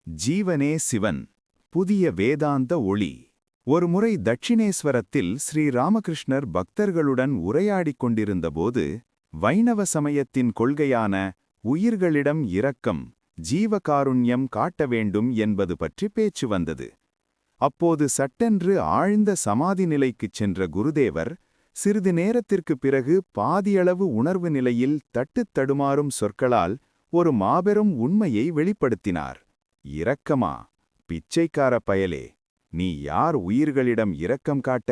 ஜீவனே சிவன். புதிய வேதாந்த ஒளி. ஒருமுறை தட்சிணேஸ்வரத்தில் ஸ்ரீ ராமகிருஷ்ணர் பக்தர்களுடன் உரையாடிக் கொண்டிருந்தபோது, வைணவ சமயத்தின் கொள்கையான உயிர்களிடம் இரக்கம், ஜீவகாருண்யம் காட்ட வேண்டும் என்பது பற்றி பேச்சு வந்தது. அப்போது சட்டென்று ஆழ்ந்த சமாதி நிலைக்குச் சென்ற குருதேவர், சிறிது நேரத்திற்குப் பிறகு பாதியளவு உணர்வு நிலையில் தட்டுத் தடுமாறும் சொற்களால் ஒரு மாபெரும் உண்மையை வெளிப்படுத்தினார். இரக்கமா, பிச்சைக்கார பயலே! நீ யார் உயிர்களிடம் இரக்கம் காட்ட?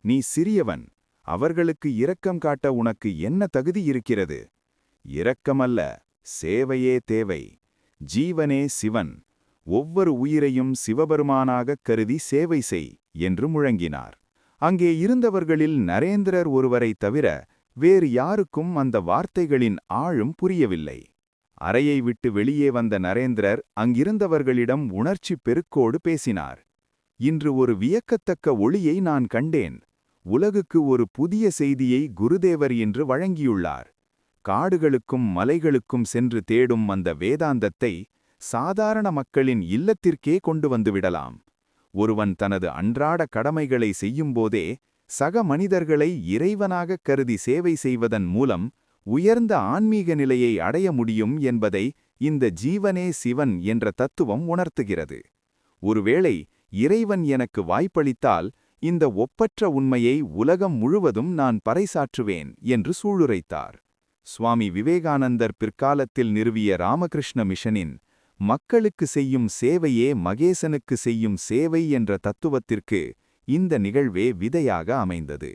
நீ சிறியவன். அவர்களுக்கு இரக்கம் காட்ட உனக்கு என்ன தகுதி இருக்கிறது? இரக்கமல்ல, சேவையே தேவை. ஜீவனே சிவன். ஒவ்வொரு உயிரையும் சிவபெருமானாகக் கருதி சேவை செய் என்று முழங்கினார். அங்கே இருந்தவர்களில் நரேந்திரர் ஒருவரைத் தவிர வேறு யாருக்கும் அந்த வார்த்தைகளின் ஆழம் புரியவில்லை. அறையை விட்டு வெளியே வந்த நரேந்திரர் அங்கிருந்தவர்களிடம் உணர்ச்சி பெருக்கோடு பேசினார். இன்று ஒரு வியக்கத்தக்க ஒளியை நான் கண்டேன். உலகுக்கு ஒரு புதிய செய்தியை குருதேவர் இன்று வழங்கியுள்ளார். காடுகளுக்கும் மலைகளுக்கும் சென்று தேடும் அந்த வேதாந்தத்தை சாதாரண மக்களின் இல்லத்திற்கே கொண்டு வந்துவிடலாம். ஒருவன் தனது அன்றாட கடமைகளை செய்யும்போதே சக மனிதர்களை இறைவனாகக் கருதி சேவை செய்வதன் மூலம் உயர்ந்த ஆன்மீக நிலையை அடைய முடியும் என்பதை இந்த ஜீவனே சிவன் என்ற தத்துவம் உணர்த்துகிறது. ஒருவேளை இறைவன் எனக்கு வாய்ப்பளித்தால் இந்த ஒப்பற்ற உண்மையை உலகம் முழுவதும் நான் பறைசாற்றுவேன் என்று சூளுரைத்தார். சுவாமி விவேகானந்தர் பிற்காலத்தில் நிறுவிய ராமகிருஷ்ண மிஷனின் மக்களுக்கு செய்யும் சேவையே மகேசனுக்கு செய்யும் சேவை என்ற தத்துவத்திற்கு இந்த நிகழ்வே விதையாக அமைந்தது.